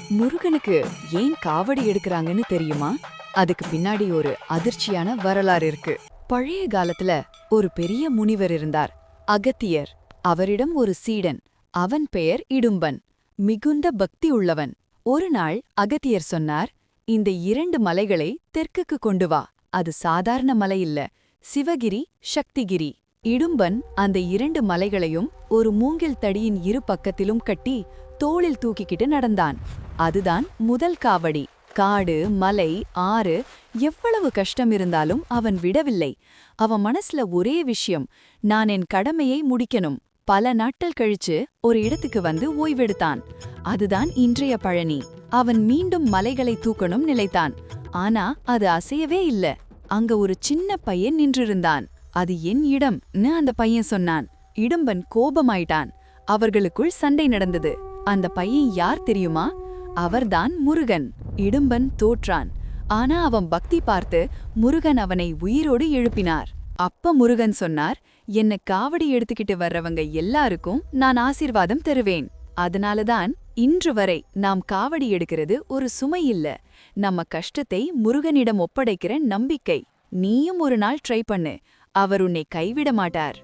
முருகனுக்கு ஏன் காவடி எடுக்கறாங்கன்னு தெரியுமா? அதுக்கு பின்னாடி ஒரு அதிர்ச்சியான வரலாறு இருக்கு. பழைய காலத்துல ஒரு பெரிய முனிவர் இருந்தார், அகத்தியர். அவரிடம் ஒரு சீடன். அவன் பெயர் இடும்பன். மிகுந்த பக்தி உள்ளவன். ஒரு நாள் அகத்தியர் சொன்னார், இந்த 2 மலைகளை தெற்குக்கு கொண்டு வா. அது சாதாரண மலை இல்ல, சிவகிரி, சக்திகிரி. இடும்பன் அந்த 2 மலைகளையும் ஒரு மூங்கில் தடியின் இரு பக்கத்திலும் கட்டி தோளில் தூக்கிக்கிட்டு நடந்தான். அதுதான் முதல் காவடி. காடு, மலை, ஆறு, எவ்வளவு கஷ்டம் இருந்தாலும் அவன் விடவில்லை. அவன் மனசுல ஒரே விஷயம், நான் என் கடமையை முடிக்கணும். பல நாட்கள் கழிச்சு ஒரு இடத்துக்கு வந்து ஓய்வெடுத்தான். அதுதான் இன்றைய பழனி. அவன் மீண்டும் மலைகளை தூக்கணும் நிலைத்தான். ஆனா அது அசையவே இல்ல. அங்க ஒரு சின்ன பையன் நின்றிருந்தான். அது என் இடம்னு அந்த பையன் சொன்னான். இடும்பன் கோபமாயிட்டான். அவர்களுக்குள் சண்டை நடந்தது. அந்த பையன் யார் தெரியுமா? அவர்தான் முருகன். இடும்பன் தோற்றான். ஆனா அவன் பக்தி பார்த்து முருகன் அவனை உயிரோடு எழுப்பினார். அப்ப முருகன் சொன்னார், என்ன காவடி எடுத்துக்கிட்டு வர்றவங்க எல்லாருக்கும் நான் ஆசீர்வாதம் தருவேன். அதனாலதான் இன்று வரை நாம் காவடி எடுக்கிறது ஒரு சுமை இல்ல, நம்ம கஷ்டத்தை முருகனிடம் ஒப்படைக்கிற நம்பிக்கை. நீயும் ஒரு நாள் ட்ரை பண்ணு, அவர் உன்னை கைவிட மாட்டார்.